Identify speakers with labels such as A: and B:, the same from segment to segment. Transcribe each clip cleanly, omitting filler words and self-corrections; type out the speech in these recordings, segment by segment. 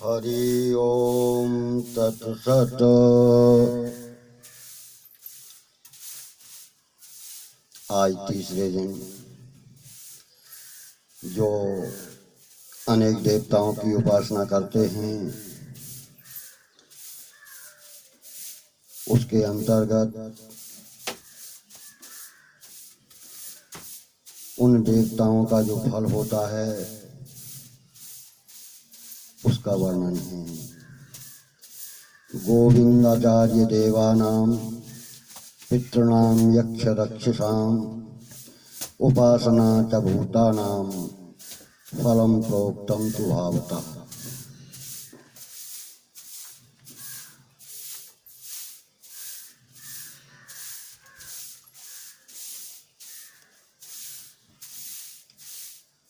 A: हरि ओम तत्सत। आज तीसरे दिन जो अनेक देवताओं की उपासना करते हैं उसके अंतर्गत उन देवताओं का जो फल होता है उसका वर्णन है। गोविंदाचार्य देवानां पितॄणां यक्ष रक्षसां उपासना च भूतानां फलं प्रोक्तं तु भावतः।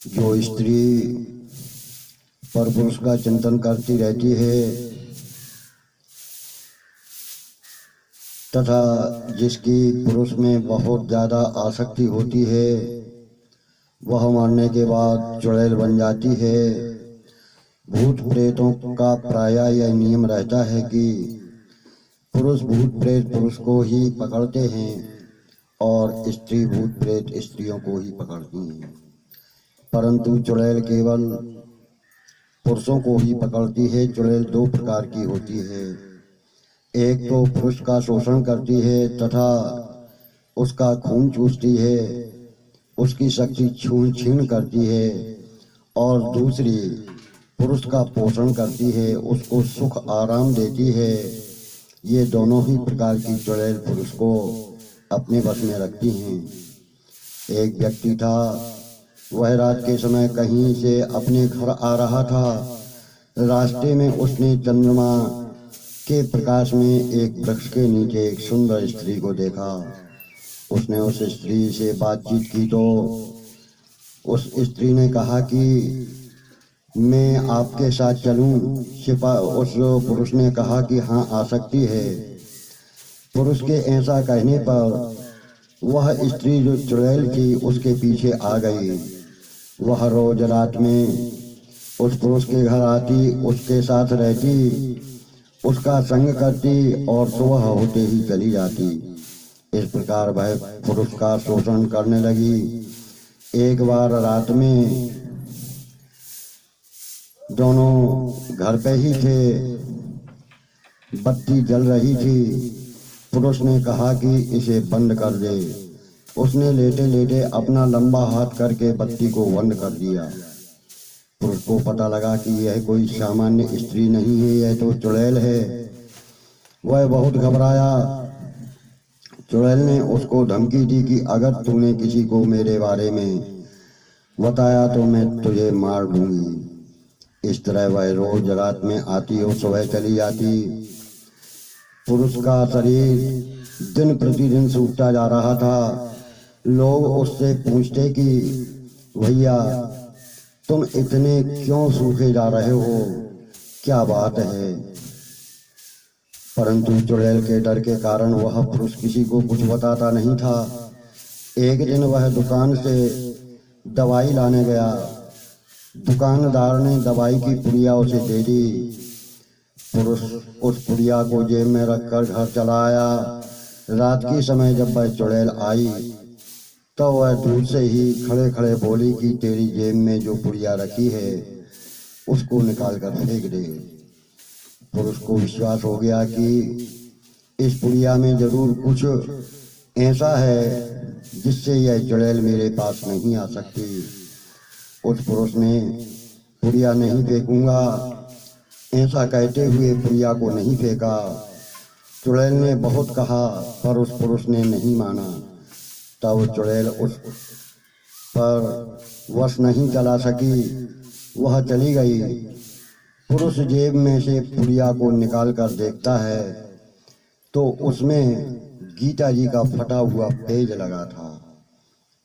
A: जो स्त्री परपुरुष का चिंतन करती रहती है तथा जिसकी पुरुष में बहुत ज़्यादा आसक्ति होती है वह मरने के बाद चुड़ैल बन जाती है। भूत प्रेतों का प्रायः यह नियम रहता है कि पुरुष भूत प्रेत पुरुष को ही पकड़ते हैं और स्त्री भूत प्रेत स्त्रियों को ही पकड़ती हैं, परंतु चुड़ैल केवल पुरुषों को ही पकड़ती है। चुड़ैल दो प्रकार की होती है, एक तो पुरुष का शोषण करती है तथा उसका खून चूसती है, उसकी शक्ति छीन करती है, और दूसरी पुरुष का पोषण करती है, उसको सुख आराम देती है। ये दोनों ही प्रकार की चुड़ैल पुरुष को अपने वश में रखती हैं। एक व्यक्ति था, वह रात के समय कहीं से अपने घर आ रहा था। रास्ते में उसने चंद्रमा के प्रकाश में एक वृक्ष के नीचे एक सुंदर स्त्री को देखा। उसने उस स्त्री से बातचीत की तो उस स्त्री ने कहा कि मैं आपके साथ चलूं। उस पुरुष ने कहा कि हाँ, आ सकती है। पुरुष के ऐसा कहने पर वह स्त्री जो चुड़ैल थी उसके पीछे आ गई। वह रोज रात में उस पुरुष के घर आती, उसके साथ रहती, उसका संग करती और सुबह होते ही चली जाती। इस प्रकार वह पुरुष का शोषण करने लगी। एक बार रात में दोनों घर पे ही थे, बत्ती जल रही थी। पुरुष ने कहा कि इसे बंद कर दे। उसने लेटे लेटे अपना लंबा हाथ करके बत्ती को बंद कर दिया। पुरुष को पता लगा कि यह कोई सामान्य स्त्री नहीं है, यह तो चुड़ैल है। वह बहुत घबराया। चुड़ैल ने उसको धमकी दी कि अगर तूने किसी को मेरे बारे में बताया तो मैं तुझे मार दूंगी। इस तरह वह रोज रात में आती और सुबह चली जाती। पुरुष का शरीर दिन प्रतिदिन सूखता जा रहा था। लोग उससे पूछते कि भैया तुम इतने क्यों सूखे जा रहे हो, क्या बात है? परंतु चुड़ैल के डर के कारण वह पुरुष किसी को कुछ बताता नहीं था। एक दिन वह दुकान से दवाई लाने गया। दुकानदार ने दवाई की पुड़िया उसे दे दी। पुरुष उस पुड़िया को जेब में रखकर घर चला आया। रात के समय जब वह चुड़ैल आई तो वह दूर से ही खड़े खड़े बोली कि तेरी जेब में जो पुड़िया रखी है उसको निकाल कर फेंक दे। पुरुष को विश्वास हो गया कि इस पुड़िया में जरूर कुछ ऐसा है जिससे यह चुड़ैल मेरे पास नहीं आ सकती। उस पुरुष ने पुड़िया नहीं फेंकूंगा ऐसा कहते हुए पुड़िया को नहीं फेंका। चुड़ैल ने बहुत कहा पर उस पुरुष ने नहीं माना। तब चुड़ैल उस पर वश नहीं चला सकी, वह चली गई। पुरुष जेब में से पुड़िया को निकाल कर देखता है तो उसमें गीता जी का फटा हुआ पेज लगा था।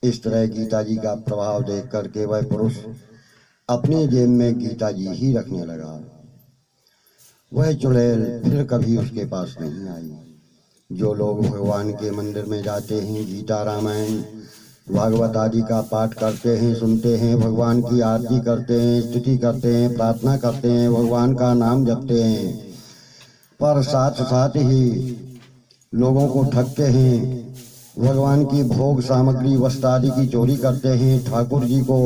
A: इस तरह गीता जी का प्रभाव देख करके वह पुरुष अपनी जेब में गीता जी ही रखने लगा। वह चुड़ैल फिर कभी उसके पास नहीं आई। जो लोग भगवान के मंदिर में जाते हैं, गीता रामायण भागवत आदि का पाठ करते हैं, सुनते हैं, भगवान की आरती करते हैं, स्तुति करते हैं, प्रार्थना करते हैं, भगवान का नाम जपते हैं, पर साथ साथ ही लोगों को ठगते हैं, भगवान की भोग सामग्री वस्त्र आदि की चोरी करते हैं, ठाकुर जी को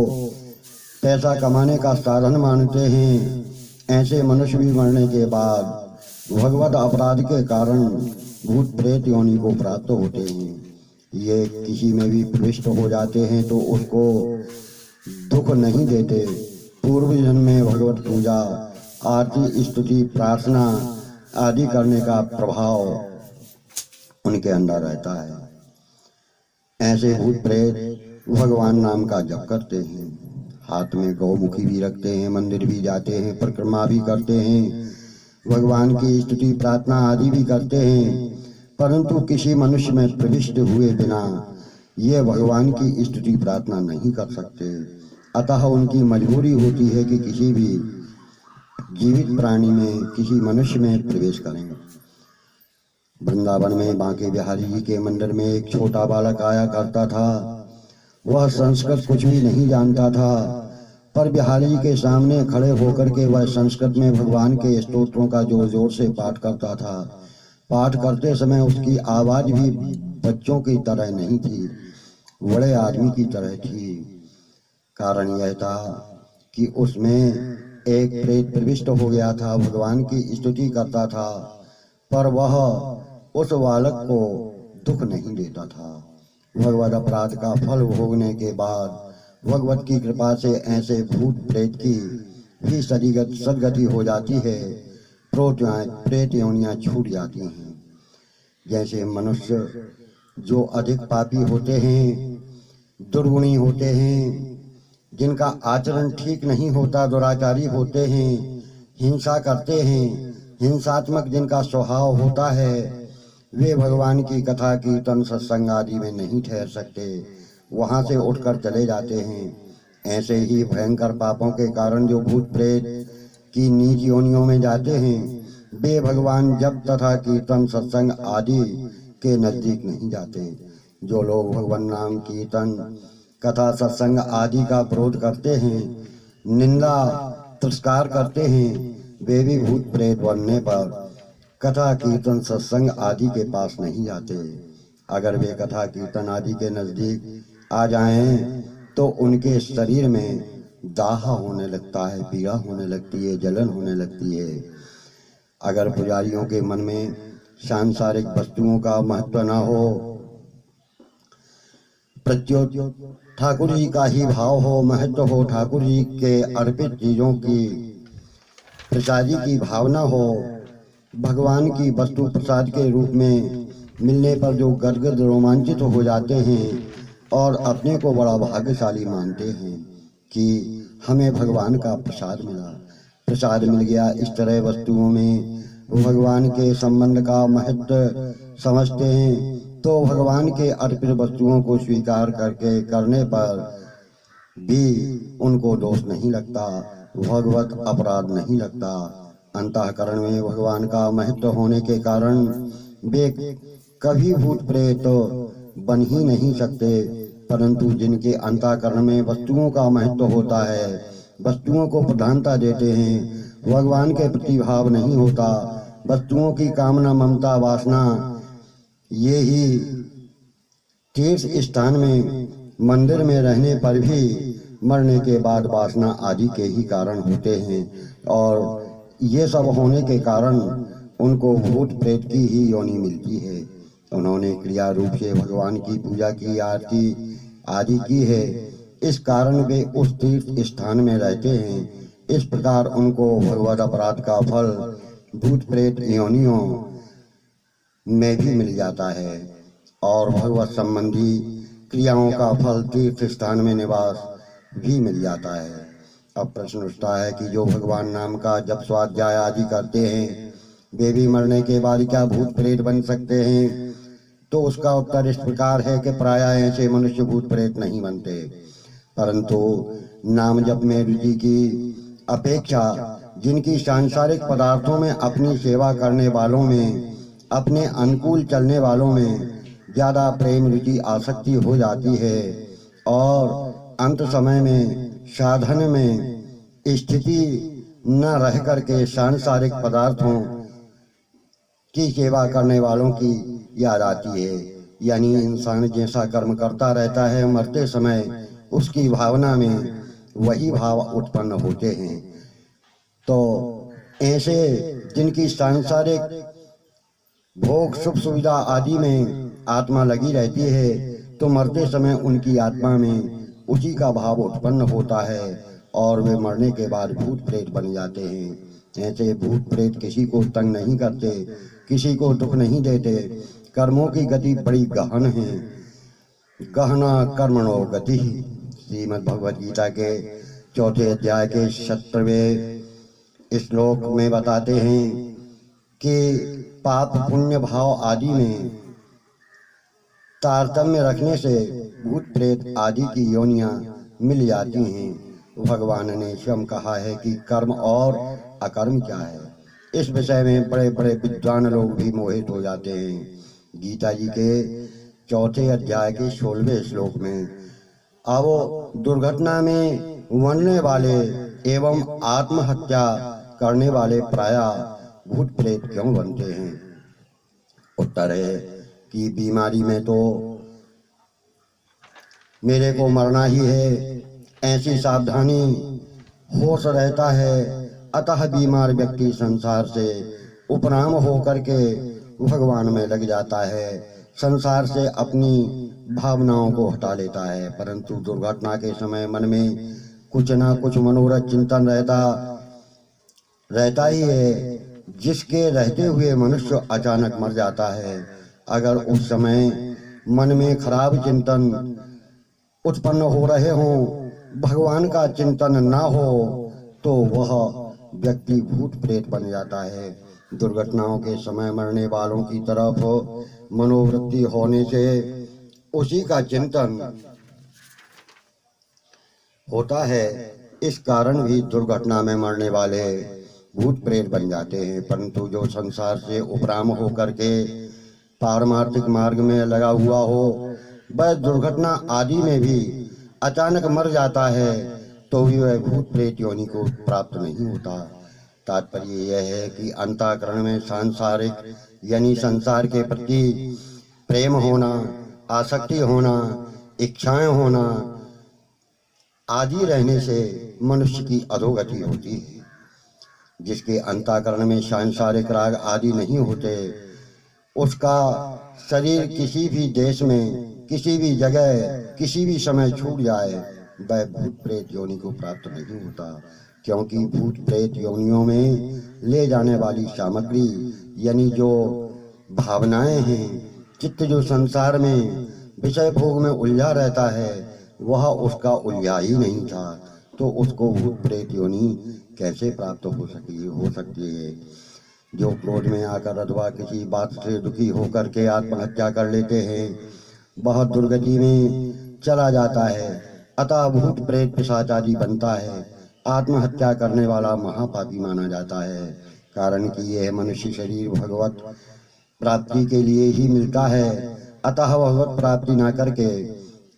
A: पैसा कमाने का साधन मानते हैं। ऐसे मनुष्य भी मरने के बाद भगवत अपराध के कारण भूत प्रेत योनि को प्राप्त होते हैं। ये किसी में भी प्रविष्ट हो जाते हैं तो उसको दुख नहीं देते। पूर्व जन्म में भगवत पूजा, आरती, स्तुति, प्रार्थना आदि करने का प्रभाव उनके अंदर रहता है। ऐसे भूत प्रेत भगवान नाम का जप करते हैं, हाथ में गौमुखी भी रखते हैं, मंदिर भी जाते हैं, परिक्रमा भी करते हैं, भगवान की स्तुति प्रार्थना आदि भी करते हैं, परंतु किसी मनुष्य में प्रविष्ट हुए बिना ये भगवान की स्तुति प्रार्थना नहीं कर सकते। अतः उनकी मजबूरी होती है कि किसी भी जीवित प्राणी में, किसी मनुष्य में प्रवेश करें। वृंदावन में बांके बिहारी जी के मंदिर में एक छोटा बालक आया करता था। वह संस्कृत कुछ भी नहीं जानता था, पर बिहारी जी के सामने खड़े होकर के वह संस्कृत में भगवान के स्तोत्रों का जोर जोर से पाठ करता था। पाठ करते समय उसकी आवाज भी बच्चों की तरह नहीं थी, बड़े आदमी की तरह थी। कारण यह था कि उसमें एक प्रेत प्रविष्ट हो गया था, भगवान की स्तुति करता था, पर वह उस बालक को दुख नहीं देता था। भगवत अपराध का फल भोगने के बाद भगवत की कृपा से ऐसे भूत प्रेत की भी सदगति हो जाती है, प्रेत योनियां छूट जाती हैं। जैसे मनुष्य जो अधिक पापी होते हैं, दुर्गुणी होते हैं, जिनका आचरण ठीक नहीं होता, दुराचारी होते हैं, हिंसा करते हैं, हिंसात्मक जिनका स्वभाव होता है, वे भगवान की कथा कीर्तन सत्संग आदि में नहीं ठहर सकते, वहाँ से उठकर चले जाते हैं। ऐसे ही भयंकर पापों के कारण जो भूत प्रेत की नीच योनियों में जाते हैं, वे भगवान जप तथा कीर्तन सत्संग आदि के नजदीक नहीं जाते। जो लोग भगवान नाम कीर्तन कथा सत्संग आदि का विरोध करते हैं, निंदा तिरस्कार करते हैं, वे भी भूत प्रेत बनने पर कथा कीर्तन सत्संग आदि के पास नहीं जाते। अगर वे कथा कीर्तन आदि के नजदीक आ जाएं तो उनके शरीर में दाह होने लगता है, पीड़ा होने लगती है, जलन होने लगती है। अगर पुजारियों के मन में सांसारिक वस्तुओं का महत्व न हो, प्रत्युत ठाकुर जी का ही भाव हो, महत्व हो, ठाकुर जी के अर्पित चीजों की प्रसादी की भावना हो, भगवान की वस्तु प्रसाद के रूप में मिलने पर जो गदगद रोमांचित हो जाते हैं और अपने को बड़ा भाग्यशाली मानते हैं कि हमें भगवान का प्रसाद मिला, प्रसाद मिल गया, इस तरह वस्तुओं में भगवान के संबंध का महत्व समझते हैं, तो भगवान के अर्पित वस्तुओं को स्वीकार करने पर भी उनको दोष नहीं लगता, भगवत अपराध नहीं लगता। अंतःकरण में भगवान का महत्व होने के कारण वे कभी भूत प्रेत बन ही नहीं सकते, परंतु जिनके अंतःकरण में वस्तुओं का महत्व होता है, वस्तुओं को प्रधानता देते हैं, भगवान के प्रति भाव नहीं होता, वस्तुओं की कामना ममता वासना ये ही तीर्थ स्थान में मंदिर में रहने पर भी मरने के बाद वासना आदि के ही कारण होते हैं, और ये सब होने के कारण उनको भूत प्रेत की ही योनि मिलती है। उन्होंने क्रिया रूप से भगवान की पूजा की, आरती आदि की है, इस कारण वे उस तीर्थ स्थान में रहते हैं। इस प्रकार उनको भगवत अपराध का फल भूत प्रेत योनियों में भी मिल जाता है, और भगवत संबंधी क्रियाओं का फल तीर्थ स्थान में निवास भी मिल जाता है। अब प्रश्न उठता है कि जो भगवान नाम का जप स्वाध्याय आदि करते हैं, वे भी मरने के बाद क्या भूत प्रेत बन सकते हैं? तो उसका उत्तर इस प्रकार है कि प्रायः ऐसे मनुष्य भूत प्रेत नहीं बनते, परंतु नाम जप में रुचि की अपेक्षा जिनकी सांसारिक पदार्थों में अपनी सेवा करने वालों में, अपने अनुकूल चलने वालों में ज्यादा प्रेम रुचि आसक्ति हो जाती है, और अंत समय में साधन में स्थिति न रह करके सांसारिक पदार्थों की सेवा करने वालों की याद आती है। यानी इंसान जैसा कर्म करता रहता है, मरते समय उसकी भावना में वही भाव उत्पन्न होते हैं। तो ऐसे जिनकी सांसारिक भोग सुख सुविधा आदि में आत्मा लगी रहती है, तो मरते समय उनकी आत्मा में उसी का भाव उत्पन्न होता है और वे मरने के बाद भूत प्रेत बन जाते हैं। ऐसे भूत प्रेत किसी को तंग नहीं करते, किसी को दुख नहीं देते। कर्मों की गति बड़ी गहन है। गहना कर्मणो गति। श्रीमद् भगवद गीता के 4 अध्याय के 17वें श्लोक में बताते हैं कि पाप पुण्य भाव आदि में तारतम्य रखने से भूत प्रेत आदि की योनियां मिल जाती हैं। भगवान ने स्वयं कहा है कि कर्म और अकर्म क्या है। इस विषय में बड़े बड़े विद्वान लोग भी मोहित हो जाते हैं। गीता जी के 4 अध्याय के 16वें श्लोक में, अब दुर्घटना में मरने वाले एवं आत्महत्या करने वाले प्रायः भूत प्रेत क्यों बनते हैं? उत्तर है कि बीमारी में तो मेरे को मरना ही है, ऐसी सावधानी होश रहता है। अतः बीमार व्यक्ति संसार से उपराम होकर के भगवान में लग जाता है, संसार से अपनी भावनाओं को हटा लेता है। परंतु दुर्घटना के समय मन में कुछ ना कुछ मनोरथ चिंतन रहता ही है। जिसके रहते हुए मनुष्य अचानक मर जाता है, अगर उस समय मन में खराब चिंतन उत्पन्न हो रहे हों, भगवान का चिंतन ना हो, तो वह व्यक्ति भूत प्रेत बन जाता है। दुर्घटनाओं के समय मरने वालों की तरफ मनोवृत्ति होने से उसी का चिंतन होता है। इस कारण भी दुर्घटना में मरने वाले भूत प्रेत बन जाते हैं। परंतु जो संसार से उपराम होकर के पारमार्थिक मार्ग में लगा हुआ हो, वह दुर्घटना आदि में भी अचानक मर जाता है, तो भी वह भूत प्रेत योनि को प्राप्त नहीं होता। तात्पर्य यह है कि अंतःकरण में सांसारिक यानी संसार के प्रति प्रेम होना, आसक्ति होना, इच्छाएं होना आदि रहने से मनुष्य की अधोगति होती है। जिसके अंतःकरण में सांसारिक राग आदि नहीं होते, उसका शरीर किसी भी देश में, किसी भी जगह, किसी भी समय छूट जाए, वह भूत प्रेत योनि को प्राप्त नहीं होता। क्योंकि भूत प्रेत योनियों में ले जाने वाली सामग्री यानी जो भावनाएं हैं, चित्त जो संसार में विषय भोग में उलझा रहता है, वह उसका उलझा ही नहीं था, तो उसको भूत प्रेत योनि कैसे प्राप्त हो सकती है। जो क्रोध में आकर अथवा किसी बात से दुखी होकर के आत्महत्या कर लेते हैं, वह दुर्गति में चला जाता है। अतः भूत प्रेत पिशाच आदि बनता है। आत्महत्या करने वाला महापापी माना जाता है। कारण कि यह मनुष्य शरीर भगवत प्राप्ति के लिए ही मिलता है। अतः भगवत प्राप्ति न करके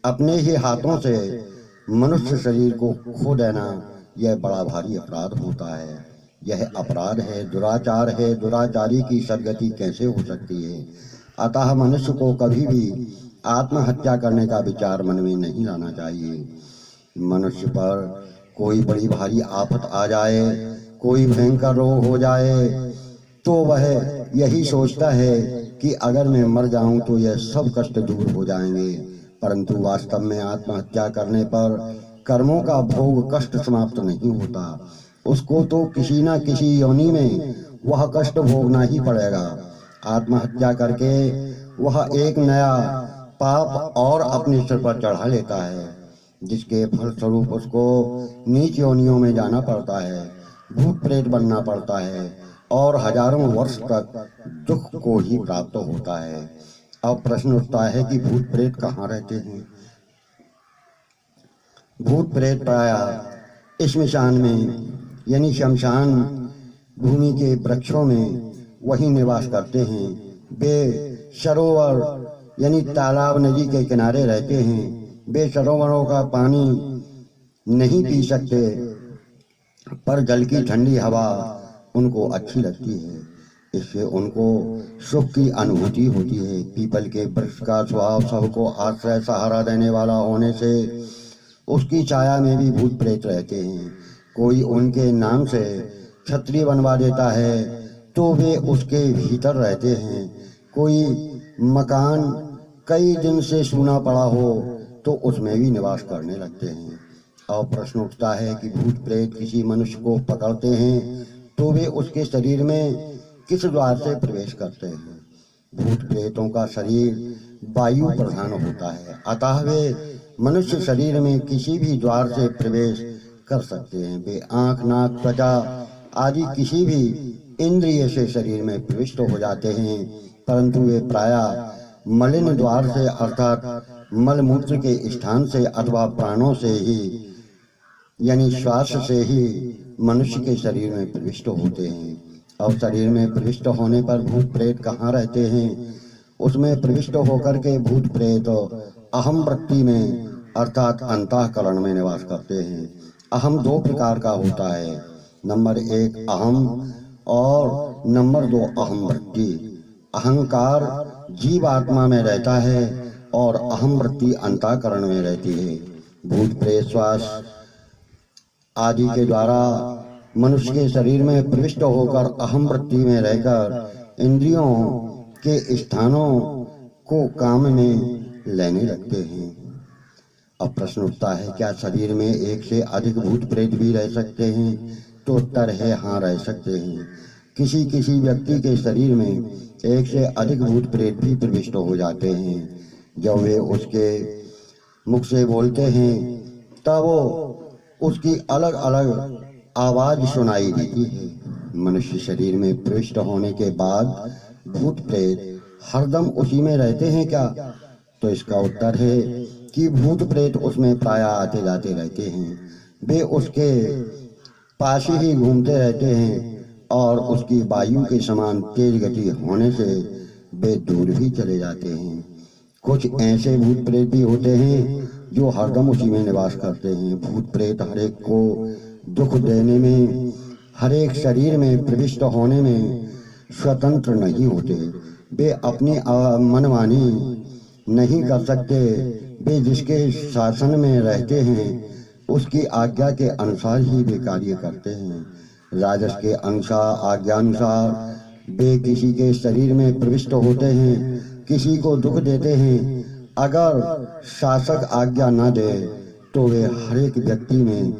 A: अपने ही हाथों से मनुष्य शरीर को खो देना, यह बड़ा भारी अपराध होता है। यह अपराध है, दुराचार है। दुराचारी की सदगति कैसे हो सकती है? अतः मनुष्य को कभी भी आत्महत्या करने का विचार मन में नहीं लाना चाहिए। मनुष्य पर कोई बड़ी भारी आफत आ जाए, कोई भयंकर रोग हो जाए, तो वह यही सोचता है कि अगर मैं मर जाऊं तो यह सब कष्ट दूर हो जाएंगे। परंतु वास्तव में आत्महत्या करने पर कर्मों का भोग कष्ट समाप्त नहीं होता। उसको तो किसी न किसी योनि में वह कष्ट भोगना ही पड़ेगा। आत्महत्या करके वह एक नया पाप और अपने सिर पर चढ़ा लेता है, जिसके फलस्वरूप उसको नीच योनियों में जाना पड़ता है, भूत प्रेत बनना पड़ता है और हजारों वर्ष तक दुख को ही प्राप्त होता है। अब प्रश्न उठता है कि भूत प्रेत कहाँ रहते हैं? भूत प्रेत प्रायः श्मशान में यानी शमशान भूमि के वृक्षों में वही निवास करते हैं। वे सरोवर यानी तालाब नदी के किनारे रहते हैं। वे सरोवरों का पानी नहीं पी सकते, पर जल की ठंडी हवा उनको अच्छी लगती है। इससे उनको सुख की अनुभूति होती है। पीपल के वृक्ष का स्वभाव सबको आश्रय सहारा देने वाला होने से उसकी छाया में भी भूत प्रेत रहते हैं। कोई उनके नाम से छतरी बनवा देता है तो वे उसके भीतर रहते हैं। कोई मकान कई दिन से सूना पड़ा हो तो उसमें भी निवास करने लगते हैं। और प्रश्न उठता है कि भूत प्रेत किसी मनुष्य को पकड़ते हैं तो वे उसके शरीर में किस द्वार से प्रवेश करते हैं। भूत प्रेतों का शरीर वायु प्रधान होता है, अतः वे मनुष्य शरीर में किसी भी द्वार से प्रवेश कर सकते हैं। वे आँख, नाक, त्वचा आदि किसी भी इंद्रिय से शरीर में प्रविष्ट हो जाते हैं, परंतु वे प्रायः मलिन द्वार से अर्थात मलमूत्र के स्थान से अथवा प्राणों से ही यानी श्वास से ही मनुष्य के शरीर में प्रविष्ट होते हैं। और शरीर में प्रविष्ट होने पर भूत प्रेत कहाँ रहते हैं? उसमें प्रविष्ट होकर के भूत प्रेत अहम वृत्ति में अर्थात अंतःकरण में निवास करते हैं। अहम दो प्रकार का होता है, नंबर 1 अहम और नंबर 2 अहम वृत्ति। अहंकार जीवात्मा में रहता है और अहम वृत्ति अंतःकरण में रहती है। भूत प्रेत श्वास आदि के द्वारा मनुष्य के शरीर में प्रविष्ट होकर अहम वृत्ति में रहकर इंद्रियों के स्थानों को काम में लेने लगते हैं। अब प्रश्न उठता है, क्या शरीर में एक से अधिक भूत प्रेत भी रह सकते हैं? तो उत्तर है हाँ, रह सकते हैं। किसी किसी व्यक्ति के शरीर में एक से अधिक भूत प्रेत भी प्रविष्ट हो जाते हैं। जब वे उसके मुख से बोलते हैं तब उसकी अलग अलग आवाज सुनाई देती है। मनुष्य शरीर में प्रविष्ट होने के बाद भूत प्रेत हरदम उसी में रहते हैं क्या? तो इसका उत्तर है कि भूत प्रेत उसमें प्रायः आते जाते रहते हैं। वे उसके पास ही घूमते रहते हैं और उसकी वायु के समान तेज गति होने से वे दूर भी चले जाते हैं। कुछ ऐसे भूत प्रेत भी होते हैं जो हरदम उसी में निवास करते हैं। भूत प्रेत हरेक को दुख देने में, हरेक शरीर में प्रविष्ट होने में स्वतंत्र नहीं होते। वे अपनी मनमानी नहीं कर सकते। वे जिसके शासन में रहते हैं उसकी आज्ञा के अनुसार ही वे कार्य करते हैं। राजस के अनुसार, आज्ञानुसार वे किसी के शरीर में प्रविष्ट होते हैं, किसी को दुख देते हैं। अगर शासक आज्ञा न दे तो वे हरेक व्यक्ति में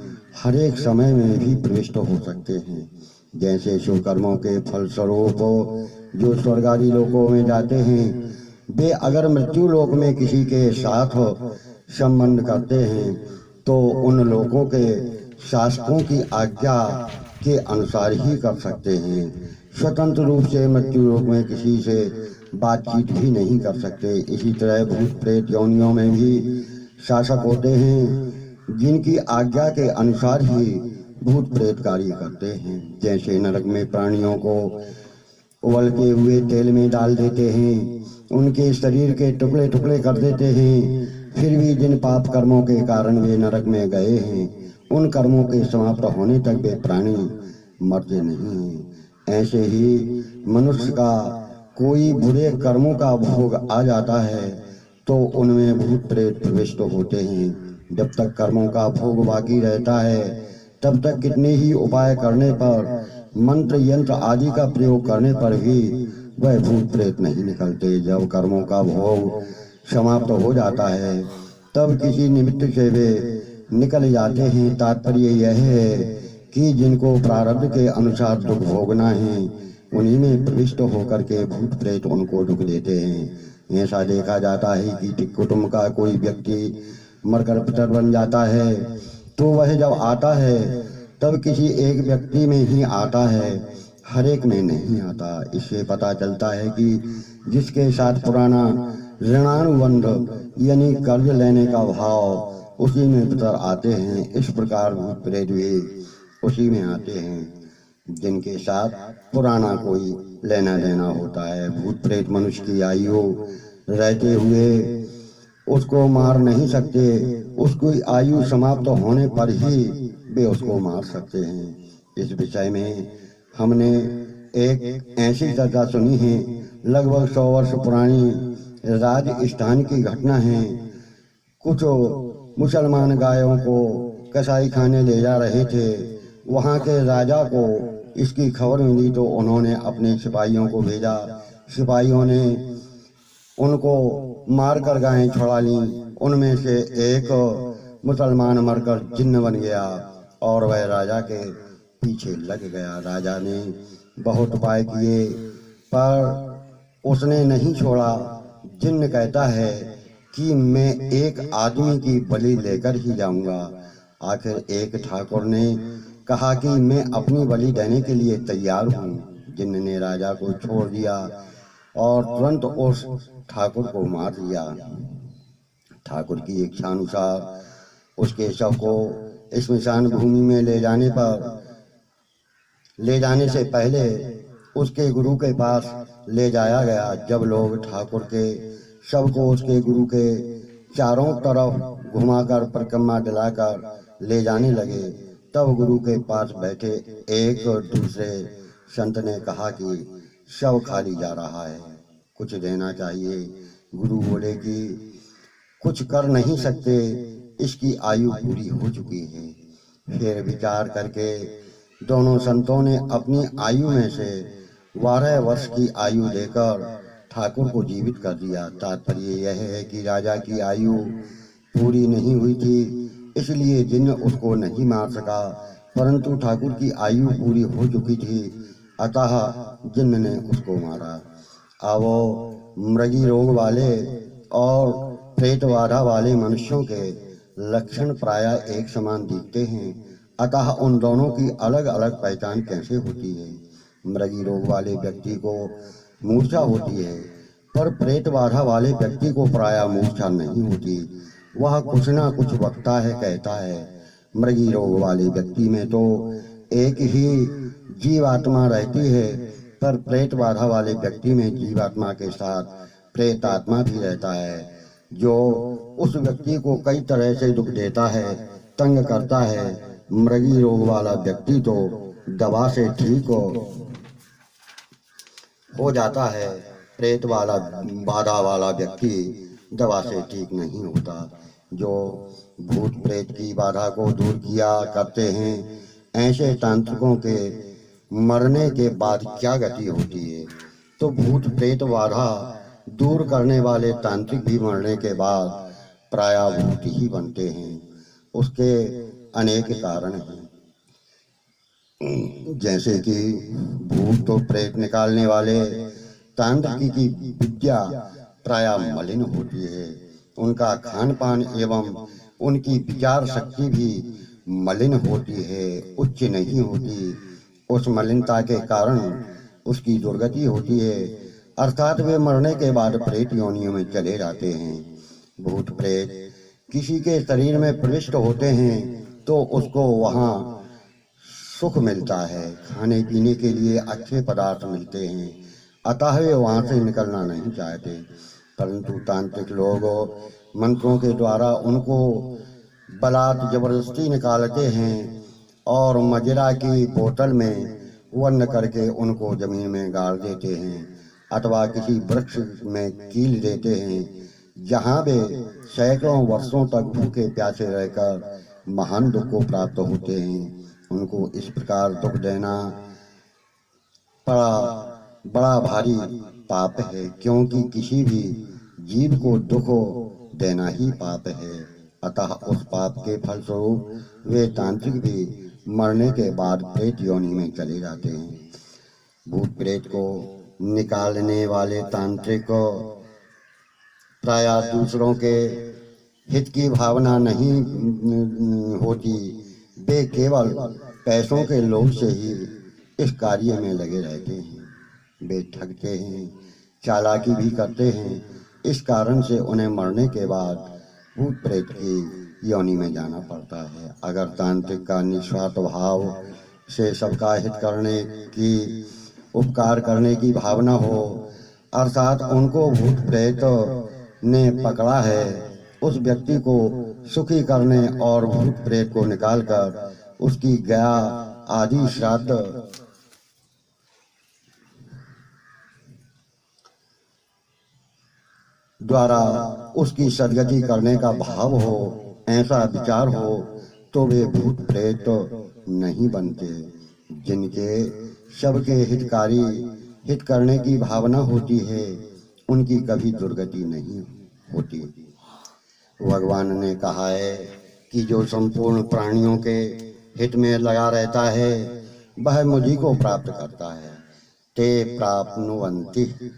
A: हरेक समय में भी प्रविष्ट हो सकते हैं। जैसे शुभ कर्मों के फलस्वरूप जो स्वर्ग आदि लोकों में जाते हैं, वे अगर मृत्यु लोक में किसी के साथ संबंध करते हैं तो उन लोगों के शासकों की आज्ञा के अनुसार ही कर सकते हैं। स्वतंत्र रूप से मृत्यु लोक में किसी से बातचीत भी नहीं कर सकते। इसी तरह भूत प्रेत योनियों में भी शासक होते हैं जिनकी आज्ञा के अनुसार ही भूत प्रेत कार्य करते हैं। जैसे नरक में प्राणियों को उबलते हुए तेल में डाल देते हैं, उनके शरीर के टुकड़े टुकड़े कर देते हैं, फिर भी जिन पाप कर्मों के कारण वे नरक में गए हैं उन कर्मों के समाप्त होने तक वे प्राणी मरते नहीं हैं। ऐसे ही मनुष्य का कोई बुरे कर्मों का भोग आ जाता है तो उनमें भूत प्रेत प्रविष्ट होते हैं। जब तक कर्मों का भोग बाकी रहता है तब तक कितने ही उपाय करने पर, मंत्र यंत्र आदि का प्रयोग करने पर भी वह भूत प्रेत नहीं निकलते। जब कर्मों का भोग समाप्त हो जाता है तब किसी निमित्त से वे निकल जाते हैं। तात्पर्य यह है कि जिनको प्रारब्ध के अनुसार दुख भोगना है उन्हीं में प्रविष्ट होकर के भूत प्रेत उनको दुख देते हैं। ऐसा देखा जाता है कि कुटुंब का कोई व्यक्ति मरकर पितर बन जाता है तो वह जब आता है तब किसी एक व्यक्ति में ही आता है, हर एक में नहीं आता। इससे पता चलता है कि जिसके साथ पुराना ऋणानुबंध यानी कर्ज लेने का भाव उसी में पितर आते हैं। इस प्रकार भूत प्रेत भी उसी में आते हैं जिनके साथ पुराना कोई लेना देना होता है। भूत प्रेत मनुष्य की आयु रहते हुए उसको मार नहीं सकते। उसकी आयु समाप्त होने पर ही वे उसको मार सकते हैं। इस विषय में हमने एक ऐसी चर्चा सुनी है, लगभग 100 वर्ष पुरानी राजस्थान की घटना है। कुछ मुसलमान गायों को कसाई खाने ले जा रहे थे। वहाँ के राजा को इसकी खबर मिली तो उन्होंने अपने सिपाहियों को भेजा। सिपाहियों ने उनको मारकर गायें छुड़ा ली। उनमें से एक मुसलमान मरकर जिन्न बन गया और वह राजा के पीछे लग गया। राजा ने बहुत उपाय किए पर उसने नहीं छोड़ा। जिन्न कहता है कि मैं एक आदमी की बलि लेकर ही जाऊंगा। आखिर एक ठाकुर ने कहा कि मैं अपनी बलि देने के लिए तैयार हूँ। जिन्न ने राजा को छोड़ दिया और तुरंत उस ठाकुर को मार दिया। ठाकुर की इच्छानुसार उसके शव को स्मशान भूमि में ले जाने से पहले उसके गुरु के पास ले जाया गया। जब लोग ठाकुर के शव को उसके गुरु के चारों तरफ घुमाकर परिक्रमा दिलाकर ले जाने लगे, तब गुरु के पास बैठे एक दूसरे संत ने कहा कि शव खाली जा रहा है, कुछ देना चाहिए। गुरु बोले कि कुछ कर नहीं सकते, इसकी आयु पूरी हो चुकी है। फिर विचार करके दोनों संतों ने अपनी आयु में से 12 वर्ष की आयु देकर ठाकुर को जीवित कर दिया। तात्पर्य यह है कि राजा की आयु पूरी नहीं हुई थी, इसलिए जिन्न उसको नहीं मार सका, परंतु ठाकुर की आयु पूरी हो चुकी थी, अतः जिन्न ने उसको मारा। अब मृगी रोग वाले और प्रेत बाधा वाले मनुष्यों के लक्षण प्रायः एक समान दिखते हैं, अतः उन दोनों की अलग अलग पहचान कैसे होती है। मृगी रोग वाले व्यक्ति को मूर्छा होती है, पर प्रेत बाधा वाले व्यक्ति को प्रायः मूर्छा नहीं होती। वह कुछ ना कुछ बकता है, कहता है। मृगी रोग वाले व्यक्ति में तो एक ही जीवात्मा रहती है, पर प्रेत बाधा वाले व्यक्ति में जीवात्मा के साथ प्रेत आत्मा भी रहता है, जो उस व्यक्ति को कई तरह से दुख देता है, तंग करता है। मृगी रोग वाला व्यक्ति तो दवा से ठीक हो जाता है, प्रेत वाला बाधा वाला व्यक्ति दवा से ठीक नहीं होता। जो भूत प्रेत की बाधा को दूर किया करते हैं, ऐसे तांत्रिकों के मरने के बाद क्या गति होती है? तो भूत प्रेत बाधा दूर करने वाले तांत्रिक भी मरने के बाद प्रायः भूत ही बनते हैं। उसके अनेक कारण हैं, जैसे कि भूत तो प्रेत निकालने वाले तांत्रिक की विद्या प्रायः मलिन होती है। उनका खान पान एवं उनकी विचार शक्ति भी मलिन होती है, उच्च नहीं होती। उस मलिनता के कारण उसकी दुर्गति होती है, अर्थात वे मरने के बाद प्रेत योनियों में चले जाते हैं। भूत प्रेत किसी के शरीर में प्रविष्ट होते हैं तो उसको वहाँ सुख मिलता है, खाने पीने के लिए अच्छे पदार्थ मिलते हैं, अतः वे वहाँ से निकलना नहीं चाहते। परंतु तांत्रिक लोग मंत्रों के द्वारा उनको बलात् जबरदस्ती निकालते हैं और मदिरा की बोतल में वर्ण करके उनको जमीन में गाड़ देते हैं, अथवा किसी वृक्ष में कील देते हैं, जहाँ वे सैकड़ों वर्षों तक भूखे प्यासे रहकर महान दुख को प्राप्त होते हैं। उनको इस प्रकार दुख देना बड़ा भारी पाप है, क्योंकि किसी भी जीव को दुख देना ही पाप है। अतः उस पाप के फलस्वरूप वे तांत्रिक भी मरने के बाद प्रेत योनि में चले जाते हैं। भूत प्रेत को निकालने वाले तांत्रिक प्रायः दूसरों के हित की भावना नहीं होती, वे केवल पैसों के लोभ से ही इस कार्य में लगे रहते हैं। वे ठगते हैं, चालाकी भी करते हैं, इस कारण से उन्हें मरने के बाद भूत प्रेत की योनि में जाना पड़ता है। अगर तांत्रिक का निस्वार्थ भाव से सबका हित करने की, उपकार करने की भावना हो, अर्थात उनको भूत प्रेत ने पकड़ा है उस व्यक्ति को सुखी करने और भूत प्रेत को निकालकर उसकी गया आदि श्राद्ध द्वारा उसकी सदगति करने का भाव हो, ऐसा विचार हो, तो वे भूत प्रेत नहीं बनते। जिनके सबके हितकारी हित करने की भावना होती है, उनकी कभी दुर्गति नहीं होती। भगवान ने कहा है कि जो संपूर्ण प्राणियों के हित में लगा रहता है, वह मुझी को प्राप्त करता है। ते प्राप्नुवन्ति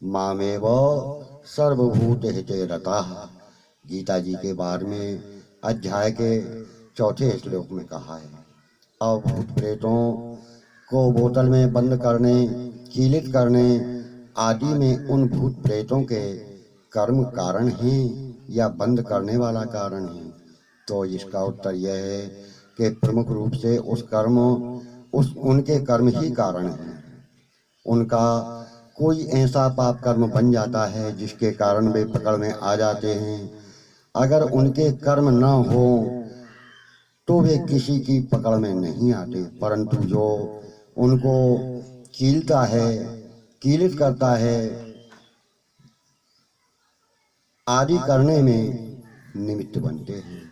A: मामेव सर्वभूत हिते रताः। गीता जी के 12वें अध्याय के 4 श्लोक में कहा है। अब भूत प्रेतों को बोतल में बंद करने, कीलित करने आदि में उन भूत प्रेतों के कर्म कारण हैं या बंद करने वाला कारण है? तो इसका उत्तर यह है कि प्रमुख रूप से उनके कर्म ही कारण है। उनका कोई ऐसा पाप कर्म बन जाता है जिसके कारण वे पकड़ में आ जाते हैं। अगर उनके कर्म न हो तो वे किसी की पकड़ में नहीं आते, परंतु जो उनको कीलता है, कीलित करता है आदि करने में निमित्त बनते हैं,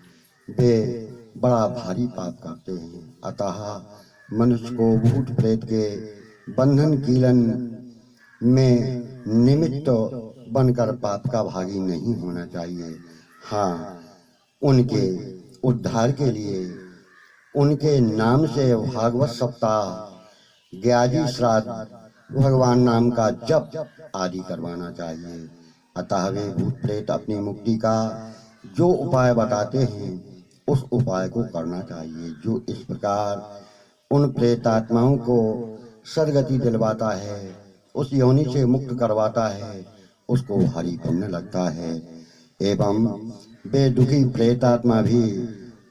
A: वे बड़ा भारी पाप करते हैं। अतः मनुष्य को भूत प्रेत के बंधन कीलन में निमित्त बनकर पाप का भागी नहीं होना चाहिए। हाँ, उनके उद्धार के लिए उनके नाम से भागवत सप्ताह, ज्ञाजी श्राद्ध, भगवान नाम का जप आदि करवाना चाहिए। अतः वे भूत प्रेत अपनी मुक्ति का जो उपाय बताते हैं, उस उपाय को करना चाहिए, जो इस प्रकार उन प्रेतात्माओं को सदगति दिलवाता है, उस योनि से मुक्त करवाता है, उसको हरि पुण्य लगता है। एवं वे दुखी प्रेतात्मा भी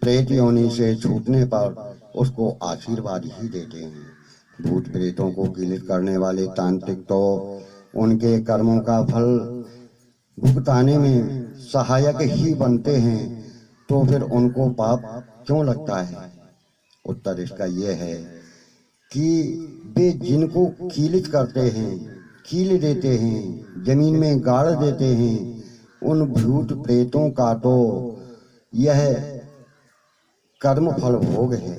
A: प्रेत योनि से छूटने पर उसको आशीर्वाद ही देते हैं। भूत प्रेतों को कीलित करने वाले तांत्रिक तो उनके कर्मों का फल भुगताने में सहायक ही बनते हैं, तो फिर उनको पाप क्यों लगता है? उत्तर इसका यह है कि वे जिनको कीलित करते हैं, कील देते हैं, जमीन में गाड़ देते हैं, उन भूत प्रेतों का तो यह कर्म फल भोग है,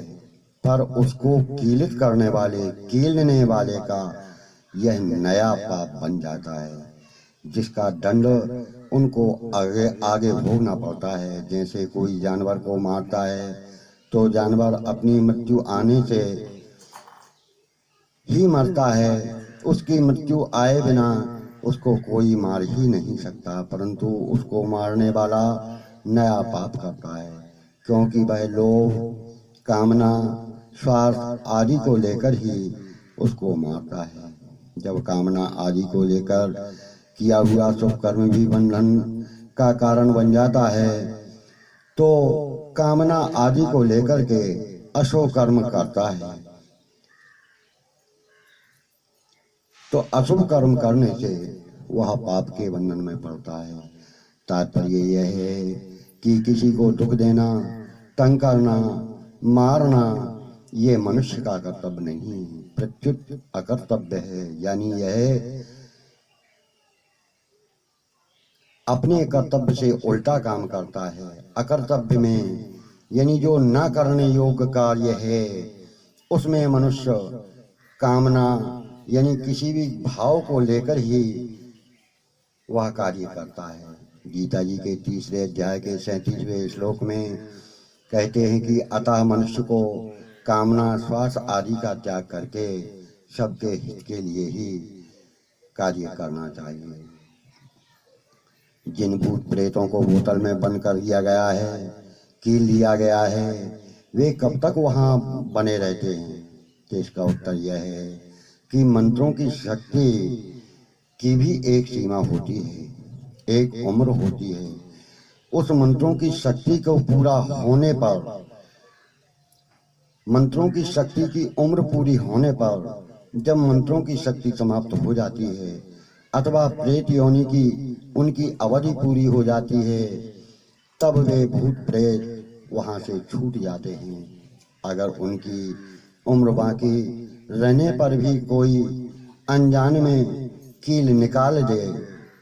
A: पर उसको कीलित करने वाले, कीलने वाले का यह नया पाप बन जाता है, जिसका दंड उनको आगे आगे भोगना पड़ता है। जैसे कोई जानवर को मारता है तो जानवर अपनी मृत्यु आने से ही मरता है, उसकी मृत्यु आए बिना उसको कोई मार ही नहीं सकता, परंतु उसको मारने वाला नया पाप करता है, क्योंकि वह लोभ, कामना, स्वार्थ आदि को लेकर ही उसको मारता है। जब कामना आदि को लेकर किया हुआ शुभ कर्म भी बंधन का कारण बन जाता है, तो कामना आदि को लेकर के अशुभ कर्म करता है, तो अशुभ कर्म करने से वह पाप के बंधन में पड़ता है। तात्पर्य यह है कि किसी को दुख देना, तंग करना, मारना ये मनुष्य का कर्तव्य नहीं, प्रत्युत अकर्तव्य है। यानी यह अपने कर्तव्य से उल्टा काम करता है। अकर्तव्य में यानी जो न करने योग्य कार्य है, उसमें मनुष्य कामना यानी किसी भी भाव को लेकर ही वह कार्य करता है। गीता जी के 3 अध्याय के 37वें श्लोक में कहते हैं कि अतः मनुष्य को कामना, श्वास आदि का त्याग करके सबके हित के लिए ही कार्य करना चाहिए। जिन भूत प्रेतों को बोतल में बंद कर दिया गया है, कील दिया गया है, वे कब तक वहाँ बने रहते हैं? तो इसका उत्तर यह है कि मंत्रों की शक्ति की भी एक सीमा होती है, एक उम्र होती है। उस मंत्रों की शक्ति को पूरा होने पर, मंत्रों की शक्ति की उम्र पूरी होने पर, जब मंत्रों की शक्ति समाप्त हो जाती है अथवा प्रेत योनि की उनकी अवधि पूरी हो जाती है, तब वे भूत प्रेत वहाँ से छूट जाते हैं। अगर उनकी उम्र बाकी रहने पर भी कोई अनजान में कील निकाल दे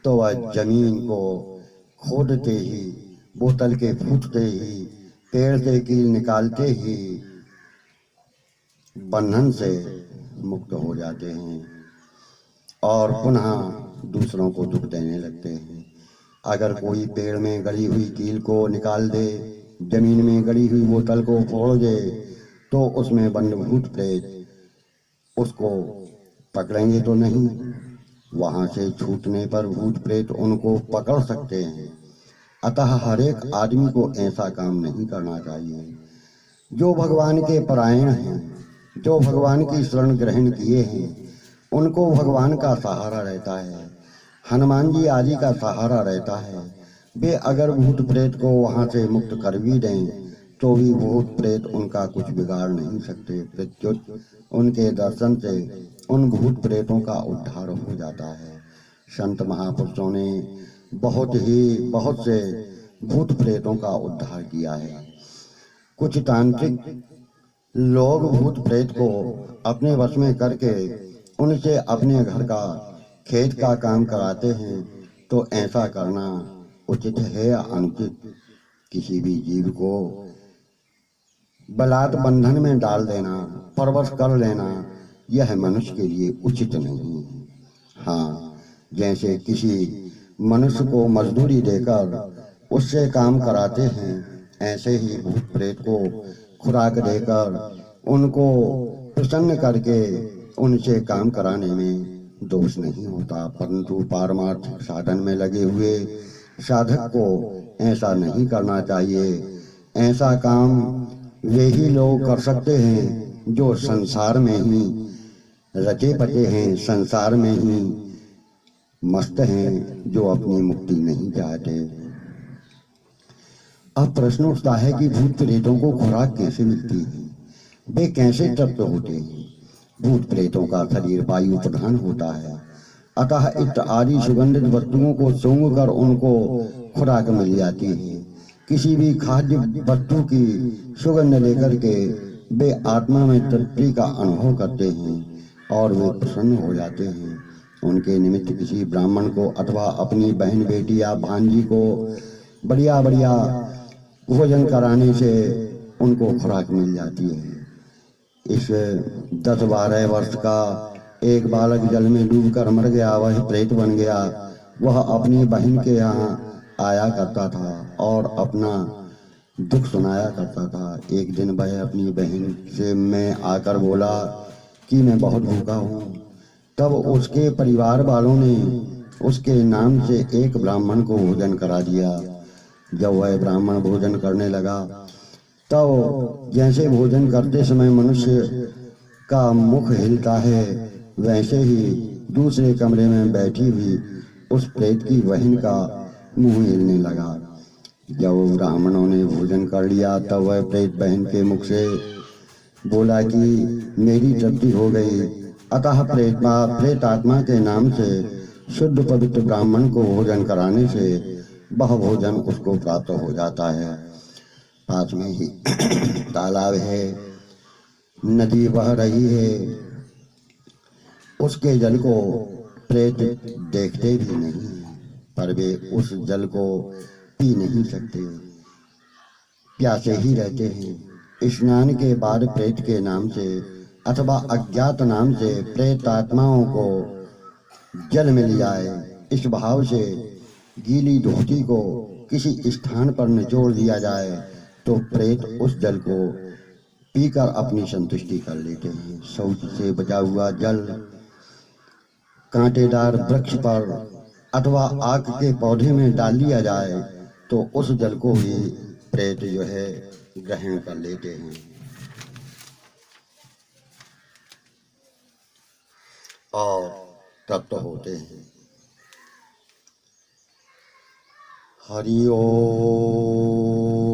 A: तो वह जमीन को खोदते ही, बोतल के फूटते ही, पेड़ से कील निकालते ही बंधन से मुक्त हो जाते हैं और पुनः दूसरों को दुख देने लगते हैं। अगर कोई पेड़ में गड़ी हुई कील को निकाल दे, जमीन में गड़ी हुई बोतल को फोड़ दे, तो उसमें बंद भूत प्रेत उसको पकड़ेंगे तो नहीं, वहां से छूटने पर भूत प्रेत उनको पकड़ सकते हैं। अतः हर एक आदमी को ऐसा काम नहीं करना चाहिए। जो भगवान के परायण हैं, जो भगवान की शरण ग्रहण किए हैं, उनको भगवान का सहारा रहता है, हनुमान जी आदि का सहारा रहता है। वे अगर भूत प्रेत को वहां से मुक्त कर भी दें तो भी भूत प्रेत उनका कुछ बिगाड़ नहीं सकते। प्रत्युत उनके दर्शन से उन भूत प्रेतों का उद्धार हो जाता है। संत महापुरुषों ने बहुत से भूत प्रेतों का उद्धार किया है। कुछ तांत्रिक लोग भूत प्रेत को अपने वश में करके उनसे अपने घर का, खेत का काम कराते हैं, तो ऐसा करना उचित है या अनुचित? किसी भी जीव को बलात् बंधन में डाल देना, परवश कर लेना, यह मनुष्य के लिए उचित नहीं है। हाँ, जैसे किसी मनुष्य को मजदूरी देकर उससे काम कराते हैं, ऐसे ही भूत प्रेत को खुराक देकर उनको प्रसन्न करके उनसे काम कराने में दोष नहीं होता। परंतु पारमार्थिक साधन में लगे हुए साधक को ऐसा नहीं करना चाहिए। ऐसा काम वे ही लोग कर सकते हैं जो संसार में ही रचे पचे हैं, संसार में ही मस्त हैं, जो अपनी मुक्ति नहीं चाहते। अब प्रश्न उठता है कि भूत प्रेतों को खुराक कैसे मिलती है, वे कैसे तृप्त होते हैं? भूत प्रेतों का शरीर वायु प्रधान होता है, अतः इत्र आदि सुगंधित वस्तुओं को सूंघ कर उनको खुराक मिल जाती है। किसी भी खाद्य वस्तु की सुगंध लेकर के वे आत्मा में तृप्ति का अनुभव करते हैं और वे प्रसन्न हो जाते हैं। उनके निमित्त किसी ब्राह्मण को अथवा अपनी बहन, बेटी या भांजी को बढ़िया बढ़िया भोजन कराने से उनको खुराक मिल जाती है। इस 10-12 वर्ष का एक बालक जल में डूबकर मर गया, वह प्रेत बन गया। वह अपनी बहन के यहाँ आया करता था और अपना दुख सुनाया करता था। एक दिन वह अपनी बहन से मैं आकर बोला कि मैं बहुत भूखा हूँ। तब उसके परिवार वालों ने उसके नाम से एक ब्राह्मण को भोजन करा दिया। जब वह ब्राह्मण भोजन करने लगा, तब जैसे भोजन करते समय मनुष्य का मुख हिलता है, वैसे ही दूसरे कमरे में बैठी हुई उस प्रेत की बहन का मुंह हिलने लगा। जब ब्राह्मणों ने भोजन कर लिया, तब वह प्रेत बहन के मुख से बोला कि मेरी तृप्ति हो गई। अतः प्रेत आत्मा के नाम से शुद्ध पवित्र ब्राह्मण को भोजन कराने से वह भोजन उसको प्राप्त हो जाता है। पास में ही तालाब है, नदी बह रही है, उसके जल को प्रेत देखते भी नहीं, पर वे उस जल को पी नहीं सकते, प्यासे ही रहते हैं। स्नान के बाद प्रेत के नाम से अथवा अज्ञात नाम से प्रेत आत्माओं को जल मिल जाए, इस भाव से गीली धोती को किसी स्थान पर निचोड़ दिया जाए तो प्रेत उस जल को पीकर अपनी संतुष्टि कर लेते हैं। शौच से बचा हुआ जल कांटेदार वृक्ष पर अथवा आग के पौधे में डाल दिया जाए तो उस जल को ही प्रेत जो है ग्रहण कर लेते हैं और तृप्त होते हैं। हरि ओम।